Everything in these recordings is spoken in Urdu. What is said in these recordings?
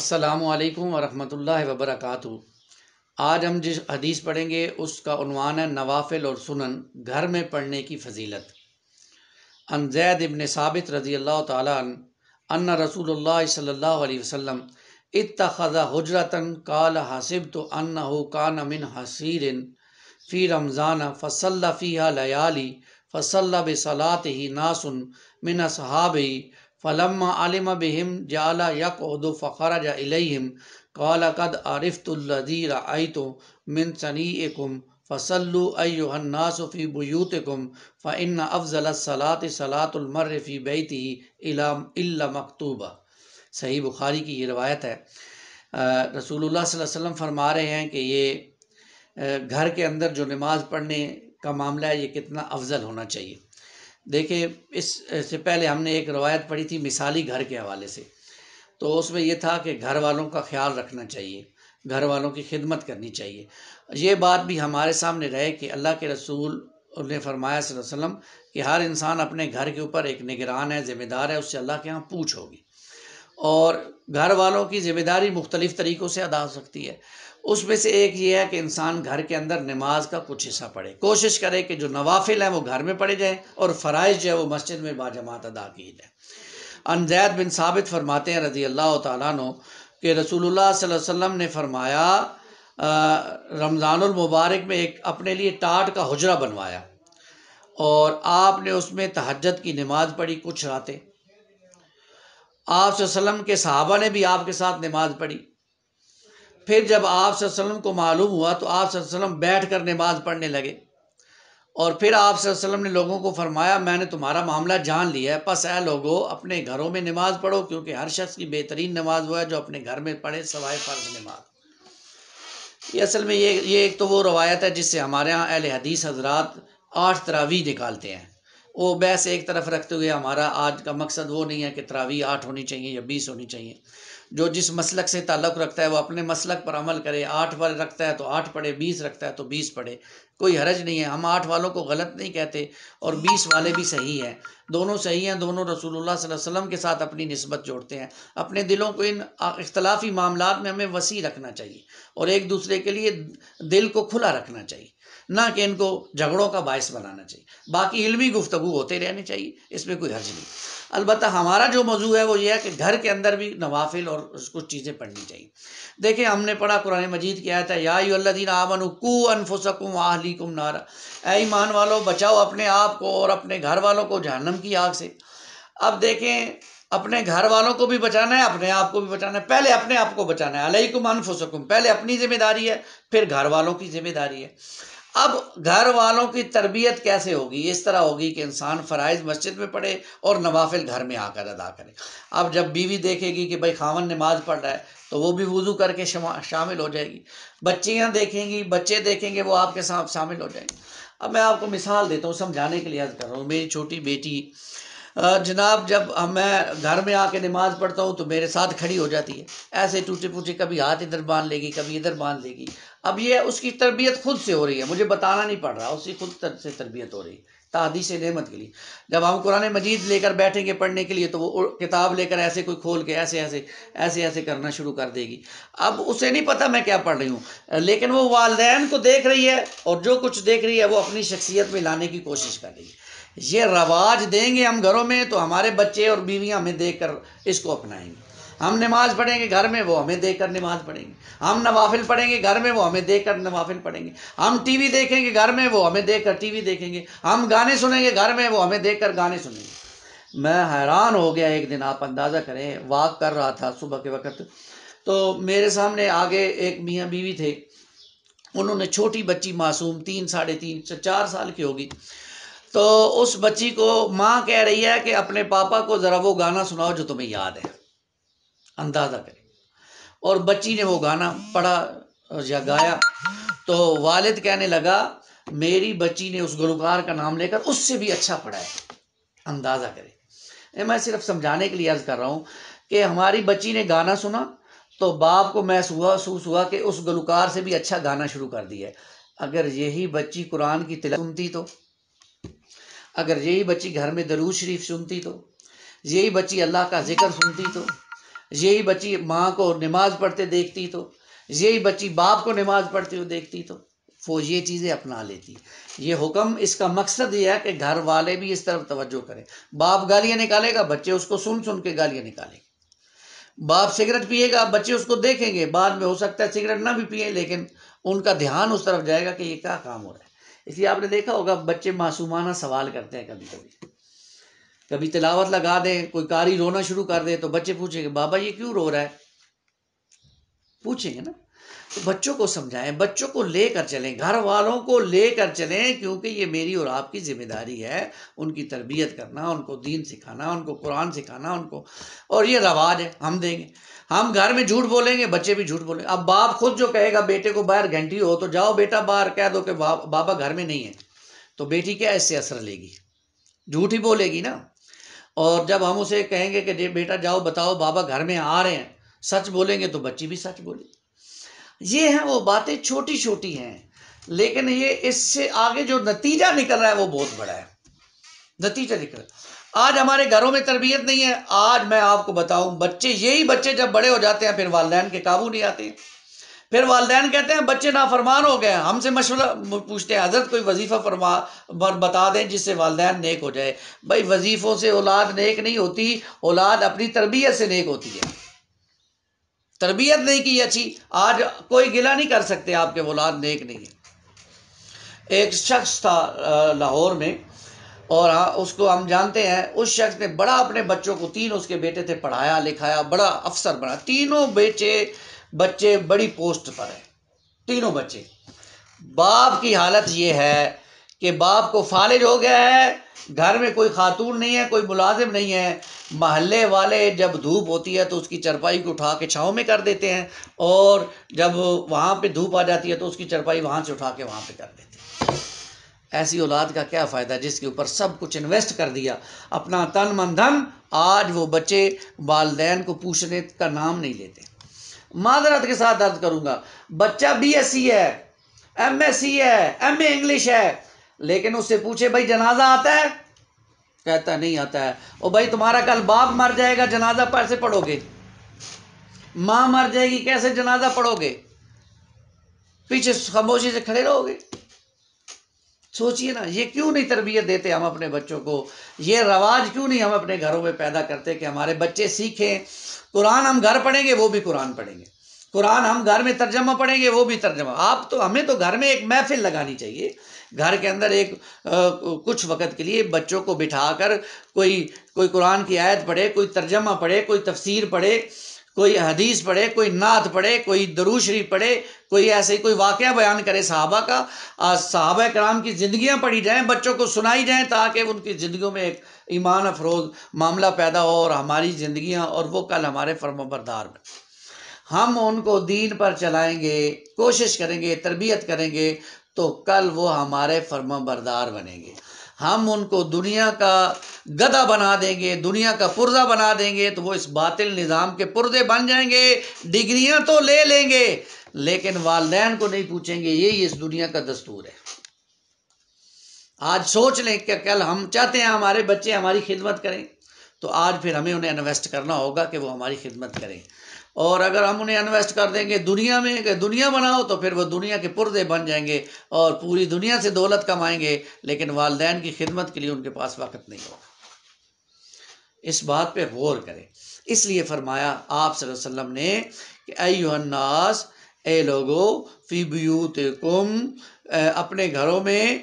السلام علیکم ورحمۃ اللہ وبرکاتہ۔ آج ہم جس حدیث پڑھیں گے اس کا عنوان ہے نوافل اور سنن گھر میں پڑھنے کی فضیلت۔ عن زید بن ثابت رضی اللہ تعالیٰ عنہ ان رسول اللہ صلی اللہ علیہ وسلم اتخذ حجرۃ قال حسبت انہ کان من حصیر فی رمضان فصلی فیہا لیالی فصلی بصلاتہ ناس من اصحابہ فلما علم بهم جعل يقعد فخرج إليهم قال قد عرفت الذي رأيت من صنيعكم فصلوا أيها الناس في بيوتكم فإن أفضل الصلاة صلاة المرء في بيته إلا مكتوبة۔ صحیح بخاری کی یہ روایت ہے۔ رسول اللہ صلی اللہ علیہ وسلم فرما رہے ہیں کہ یہ گھر کے اندر جو نماز پڑھنے کا معاملہ ہے یہ کتنا افضل ہونا چاہیے۔ دیکھیں، اس سے پہلے ہم نے ایک روایت پڑھی تھی مثالی گھر کے حوالے سے، تو اس میں یہ تھا کہ گھر والوں کا خیال رکھنا چاہیے، گھر والوں کی خدمت کرنی چاہیے۔ یہ بات بھی ہمارے سامنے رہے کہ اللہ کے رسول نے فرمایا صلی اللہ علیہ وسلم کہ ہر انسان اپنے گھر کے اوپر ایک نگران ہے، ذمہ دار ہے، اس سے اللہ کے ہاں پوچھ ہوگی، اور گھر والوں کی ذمہ داری مختلف طریقوں سے ادا ہو سکتی ہے۔ اس میں سے ایک یہ ہے کہ انسان گھر کے اندر نماز کا کچھ حصہ پڑھے، کوشش کرے کہ جو نوافل ہیں وہ گھر میں پڑھے جائیں اور فرائض جو ہے وہ مسجد میں باجماعت ادا کیے جائیں۔ عن زید بن ثابت فرماتے ہیں رضی اللہ تعالیٰ عنہ کہ رسول اللہ صلی اللہ علیہ وسلم نے فرمایا رمضان المبارک میں ایک اپنے لیے ٹاٹ کا حجرہ بنوایا اور آپ نے اس میں تہجد کی نماز پڑھی کچھ راتیں۔ آپ صلی اللہ علیہ وسلم کے صحابہ نے بھی آپ کے ساتھ نماز پڑھی۔ پھر جب آپ صلی اللہ علیہ وسلم کو معلوم ہوا تو آپ صلی اللہ علیہ وسلم بیٹھ کر نماز پڑھنے لگے، اور پھر آپ صلی اللہ علیہ وسلم نے لوگوں کو فرمایا میں نے تمہارا معاملہ جان لیا ہے، پس اے لوگو اپنے گھروں میں نماز پڑھو، کیونکہ ہر شخص کی بہترین نماز وہ ہے جو اپنے گھر میں پڑھے سوائے فرض نماز۔ یہ اصل میں یہ ایک تو وہ روایت ہے جس سے ہمارے ہاں اہل حدیث حضرات 8 تراویح نکالتے ہیں۔ وہ بحث ایک طرف رکھتے ہوئے ہمارا آج کا مقصد وہ نہیں ہے کہ تراویح 8 ہونی چاہیے یا 20 ہونی چاہیے۔ جو جس مسلک سے تعلق رکھتا ہے وہ اپنے مسلک پر عمل کرے، 8 پر رکھتا ہے تو 8 پڑھے، 20 رکھتا ہے تو 20 پڑھے، کوئی حرج نہیں ہے۔ ہم 8 والوں کو غلط نہیں کہتے اور 20 والے بھی صحیح ہیں، دونوں صحیح ہیں، دونوں رسول اللہ صلی اللہ علیہ وسلم کے ساتھ اپنی نسبت جوڑتے ہیں۔ اپنے دلوں کو ان اختلافی معاملات میں ہمیں وسیع رکھنا چاہیے اور ایک دوسرے کے لیے دل کو کھلا رکھنا چاہیے، نہ کہ ان کو جھگڑوں کا باعث بنانا چاہیے۔ باقی علمی گفتگو ہوتے رہنی چاہیے، اس میں کوئی حرج نہیں۔ البتہ ہمارا جو موضوع ہے وہ یہ ہے کہ گھر کے اندر بھی نوافل اور کچھ چیزیں پڑھنی چاہیے۔ دیکھیں، ہم نے پڑھا قرآن مجید کی آیت ہے یا ایھا الذین آمنوا قوا انفسکم واہلیکم نارا، اے ایمان والو بچاؤ اپنے آپ کو اور اپنے گھر والوں کو جہنم کی آگ سے۔ اب دیکھیں، اپنے گھر والوں کو بھی بچانا ہے، اپنے آپ کو بھی بچانا ہے۔ پہلے اپنے آپ کو بچانا ہے، علیکم انفسکم، پہلے اپنی ذمہ داری ہے، پھر گھر والوں کی ذمہ داری ہے۔ اب گھر والوں کی تربیت کیسے ہوگی؟ اس طرح ہوگی کہ انسان فرائض مسجد میں پڑھے اور نوافل گھر میں آ کر ادا کرے۔ اب جب بیوی دیکھے گی کہ بھائی خاوند نماز پڑھ رہا ہے تو وہ بھی وضو کر کے شامل ہو جائے گی، بچیاں دیکھیں گی، بچے دیکھیں گے، وہ آپ کے ساتھ شامل ہو جائیں گے۔ اب میں آپ کو مثال دیتا ہوں، سمجھانے کے لیے عرض کر رہا ہوں۔ میری چھوٹی بیٹی جناب جب میں گھر میں آ کے نماز پڑھتا ہوں تو میرے ساتھ کھڑی ہو جاتی ہے، ایسے ٹوٹے پوٹے، کبھی ہاتھ ادھر باندھ لے گی، کبھی ادھر باندھ لے گی۔ اب یہ اس کی تربیت خود سے ہو رہی ہے، مجھے بتانا نہیں پڑ رہا، اس کی خود سے تربیت ہو رہی ہے تحدیث نعمت کے لیے۔ جب ہم قرآن مجید لے کر بیٹھیں گے پڑھنے کے لیے تو وہ کتاب لے کر ایسے کوئی کھول کے ایسے کرنا شروع کر دے گی۔ اب اسے نہیں پتہ میں کیا پڑھ رہی ہوں، لیکن وہ والدین کو دیکھ رہی ہے اور جو کچھ دیکھ رہی ہے وہ اپنی شخصیت میں لانے کی کوشش کر رہی ہے۔ یہ رواج دیں گے ہم گھروں میں تو ہمارے بچے اور بیویاں ہمیں دیکھ کر اس کو اپنائیں گے۔ ہم نماز پڑھیں گے گھر میں، وہ ہمیں دیکھ کر نماز پڑھیں گے۔ ہم نوافل پڑھیں گے گھر میں، وہ ہمیں دیکھ کر نوافل پڑھیں گے۔ ہم ٹی وی دیکھیں گے گھر میں، وہ ہمیں دیکھ کر ٹی وی دیکھیں گے۔ ہم گانے سنیں گے گھر میں، وہ ہمیں دیکھ کر گانے سنیں گے۔ میں حیران ہو گیا، ایک دن آپ اندازہ کریں، واک کر رہا تھا صبح کے وقت، تو میرے سامنے آگے ایک میاں بیوی تھے، انہوں نے چھوٹی بچی معصوم 3 ساڑھے 3 4 سال کی ہوگی، تو اس بچی کو ماں کہہ رہی ہے کہ اپنے پاپا کو ذرا وہ گانا سناؤ جو تمہیں یاد ہے۔ اندازہ کریں، اور بچی نے وہ گانا پڑھا یا گایا تو والد کہنے لگا میری بچی نے اس گلوکار کا نام لے کر اس سے بھی اچھا پڑھا ہے۔ اندازہ کریں، میں صرف سمجھانے کے لیے عرض کر رہا ہوں کہ ہماری بچی نے گانا سنا تو باپ کو محسوس ہوا کہ اس گلوکار سے بھی اچھا گانا شروع کر دیا ہے۔ اگر یہی بچی قرآن کی تلاوت سنتی تو، اگر یہی بچی گھر میں درود شریف سنتی تو، یہی بچی اللہ کا ذکر سنتی تو، یہی بچی ماں کو نماز پڑھتے دیکھتی تو، یہی بچی باپ کو نماز پڑھتے ہوئے دیکھتی تو وہ یہ چیزیں اپنا لیتی۔ یہ حکم، اس کا مقصد یہ ہے کہ گھر والے بھی اس طرف توجہ کریں۔ باپ گالیاں نکالے گا، بچے اس کو سن سن کے گالیاں نکالیں گے۔ باپ سگریٹ پیے گا، بچے اس کو دیکھیں گے، بعد میں ہو سکتا ہے سگریٹ نہ بھی پیئیں لیکن ان کا دھیان اس طرف جائے گا کہ یہ کیا کام ہو رہا ہے۔ اس لیے آپ نے دیکھا ہوگا بچے معصومانہ سوال کرتے ہیں، کبھی تلاوت لگا دیں، کوئی قاری رونا شروع کر دے تو بچے پوچھیں گے بابا یہ کیوں رو رہا ہے، پوچھیں گے نا۔ تو بچوں کو سمجھائیں، بچوں کو لے کر چلیں، گھر والوں کو لے کر چلیں، کیونکہ یہ میری اور آپ کی ذمہ داری ہے ان کی تربیت کرنا، ان کو دین سکھانا، ان کو قرآن سکھانا، ان کو، اور یہ رواج ہے ہم دیں گے۔ ہم گھر میں جھوٹ بولیں گے، بچے بھی جھوٹ بولیں گے۔ اب باپ خود جو کہے گا بیٹے کو باہر گھنٹی ہو تو جاؤ بیٹا باہر، کہہ دو کہ بابا گھر میں نہیں ہے، تو بیٹی کیا اس سے اثر لے گی؟ جھوٹ ہی بولے گی نا۔ اور جب ہم اسے کہیں گے کہ بیٹا جاؤ بتاؤ بابا گھر میں آ رہے ہیں، سچ بولیں گے تو بچی بھی سچ بولے گی۔ یہ ہیں وہ باتیں چھوٹی چھوٹی ہیں، لیکن یہ اس سے آگے جو نتیجہ نکل رہا ہے وہ بہت بڑا ہے، نتیجہ نکل رہا ہے۔ آج ہمارے گھروں میں تربیت نہیں ہے۔ آج میں آپ کو بتاؤں، یہی بچے جب بڑے ہو جاتے ہیں پھر والدین کے قابو نہیں آتے ہیں، پھر والدین کہتے ہیں بچے نافرمان ہو گئے، ہم سے مشورہ پوچھتے ہیں حضرت کوئی وظیفہ بتا دیں جس سے والدین نیک ہو جائے۔ بھائی وظیفوں سے اولاد نیک نہیں ہوتی، اولاد اپنی تربیت سے نیک ہوتی ہے۔ تربیت نہیں کی اچھی، آج کوئی گلہ نہیں کر سکتے آپ کے اولاد نیک نہیں ہے۔ ایک شخص تھا لاہور میں، اور اس کو ہم جانتے ہیں، اس شخص نے بڑا اپنے بچوں کو، تین اس کے بیٹے تھے، پڑھایا لکھایا، بڑا افسر بنا، تینوں بچے بڑی پوسٹ پر ہیں، تینوں بچے۔ باپ کی حالت یہ ہے کہ باپ کو فالج ہو گیا ہے، گھر میں کوئی خاتون نہیں ہے، کوئی ملازم نہیں ہے، محلے والے جب دھوپ ہوتی ہے تو اس کی چرپائی کو اٹھا کے چھاؤں میں کر دیتے ہیں، اور جب وہاں پہ دھوپ آ جاتی ہے تو اس کی چرپائی وہاں سے اٹھا کے وہاں پہ کر دیتے ہیں۔ ایسی اولاد کا کیا فائدہ جس کے اوپر سب کچھ انویسٹ کر دیا، اپنا تن من دھن، آج وہ بچے والدین کو پوچھنے کا نام نہیں لیتے۔ معذرت کے ساتھ عرض کروں گا، بچہ بی ایس سی ہے، ایم ایس سی ہے، ایم اے انگلش ہے، لیکن اس سے پوچھے بھائی جنازہ آتا ہے، کہتا نہیں آتا ہے۔ اور بھائی تمہارا کل باپ مر جائے گا، جنازہ کیسے پڑھو گے؟ ماں مر جائے گی، کیسے جنازہ پڑھو گے؟ پیچھے خاموشی سے کھڑے رہو گے؟ سوچئے نا، یہ کیوں نہیں تربیت دیتے ہم اپنے بچوں کو؟ یہ رواج کیوں نہیں ہم اپنے گھروں میں پیدا کرتے کہ ہمارے بچے سیکھیں؟ قرآن ہم گھر پڑھیں گے، وہ بھی قرآن پڑھیں گے، قرآن ہم گھر میں ترجمہ پڑھیں گے، وہ بھی ترجمہ۔ ہمیں تو گھر میں ایک محفل لگانی چاہیے، گھر کے اندر ایک کچھ وقت کے لیے بچوں کو بٹھا کر کوئی قرآن کی آیت پڑھے، کوئی ترجمہ پڑھے، کوئی تفسیر پڑھے، کوئی حدیث پڑھے، کوئی نعت پڑھے، کوئی درود شریف پڑھے، کوئی ایسے کوئی واقعہ بیان کرے صحابہ کا، صحابہ کرام کی زندگیاں پڑھی جائیں، بچوں کو سنائی جائیں، تاکہ ان کی زندگیوں میں ایک ایمان افروز معاملہ پیدا ہو، اور ہماری زندگیاں، اور وہ کل ہمارے فرمانبردار بنیں۔ ہم ان کو دین پر چلائیں گے، کوشش کریں گے، تربیت کریں گے، تو کل وہ ہمارے فرمانبردار بنیں گے۔ ہم ان کو دنیا کا گدھا بنا دیں گے، دنیا کا پرزہ بنا دیں گے، تو وہ اس باطل نظام کے پرزے بن جائیں گے، ڈگریاں تو لے لیں گے لیکن والدین کو نہیں پوچھیں گے۔ یہی اس دنیا کا دستور ہے۔ آج سوچ لیں کہ کل ہم چاہتے ہیں ہمارے بچے ہماری خدمت کریں، تو آج پھر ہمیں انہیں انویسٹ کرنا ہوگا کہ وہ ہماری خدمت کریں۔ اور اگر ہم انہیں انویسٹ کر دیں گے دنیا میں کہ دنیا بناؤ، تو پھر وہ دنیا کے پردے بن جائیں گے اور پوری دنیا سے دولت کمائیں گے، لیکن والدین کی خدمت کے لیے ان کے پاس وقت نہیں ہوگا۔ اس بات پہ غور کریں۔ اس لیے فرمایا آپ صلی اللہ علیہ وسلم نے کہ ایھا الناس، اے لوگو، فی بیوتکم، اپنے گھروں میں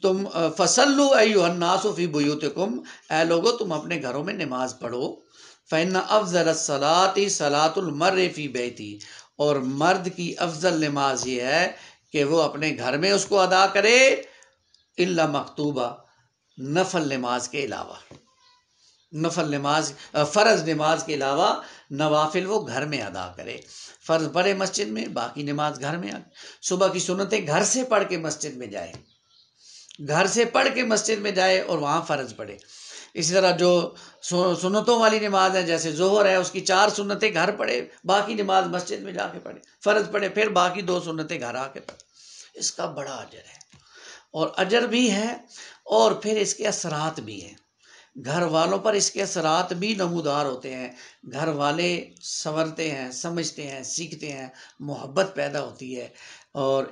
تم، فصلوا ایھا الناس فی بیوتکم، اے لوگو تم اپنے گھروں میں نماز پڑھو، فإن افضل الصلاۃ صلاۃ المرء فی بیتہ، اور مرد کی افضل نماز یہ ہے کہ وہ اپنے گھر میں اس کو ادا کرے، الا مکتوبہ، نفل نماز کے علاوہ، نفل نماز، فرض نماز کے علاوہ نوافل وہ گھر میں ادا کرے۔ فرض پڑھے مسجد میں، باقی نماز گھر میں صبح کی سنتیں گھر سے پڑھ کے مسجد میں جائے، گھر سے پڑھ کے مسجد میں جائے اور وہاں فرض پڑھے۔ اسی طرح جو سنتوں والی نماز ہے، جیسے ظہر ہے، اس کی 4 سنتیں گھر پڑھے، باقی نماز مسجد میں جا کے پڑھے، فرض پڑھے، پھر باقی 2 سنتیں گھر آ کے پڑھے۔ اس کا بڑا اجر ہے، اور اجر بھی ہے، اور پھر اس کے اثرات بھی ہیں۔ گھر والوں پر اس کے اثرات بھی نمودار ہوتے ہیں، گھر والے سنورتے ہیں، سمجھتے ہیں، سیکھتے ہیں، محبت پیدا ہوتی ہے، اور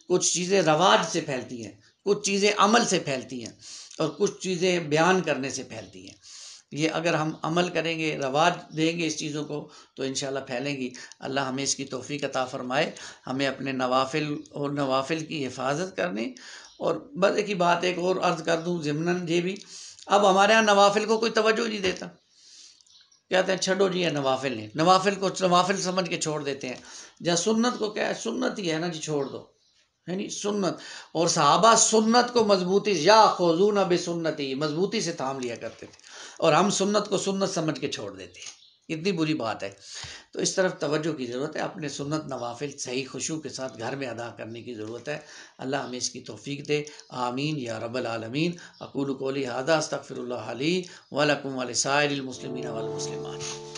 کچھ چیزیں رواج سے پھیلتی ہیں، کچھ چیزیں عمل سے پھیلتی ہیں، اور کچھ چیزیں بیان کرنے سے پھیلتی ہیں۔ یہ اگر ہم عمل کریں گے، رواج دیں گے اس چیزوں کو، تو انشاءاللہ پھیلیں گی۔ اللہ ہمیں اس کی توفیق عطا فرمائے، ہمیں اپنے نوافل کی حفاظت کرنی۔ اور بس ایک ہی بات ایک اور عرض کر دوں ضمناً یہ بھی، اب ہمارے ہاں نوافل کو کوئی توجہ نہیں دیتا، کہتے ہیں چھڈو جی، یہ نوافل نہیں، نوافل کو نوافل سمجھ کے چھوڑ دیتے ہیں۔ جہاں سنت کو کیا ہے، سنت ہی ہے نا جی، چھوڑ دو، یعنی سنت۔ اور صحابہ سنت کو مضبوطی یا خذون بسنتی، مضبوطی سے تھام لیا کرتے تھے، اور ہم سنت کو سنت سمجھ کے چھوڑ دیتے ہیں، اتنی بری بات ہے۔ تو اس طرف توجہ کی ضرورت ہے، اپنے سنت نوافل صحیح خشوع کے ساتھ گھر میں ادا کرنے کی ضرورت ہے۔ اللہ ہمیں اس کی توفیق دے، آمین یا رب العالمین۔ اقول قولی ھذا استغفر اللہ لی ولکم ولسائر المسلمین والمسلمات۔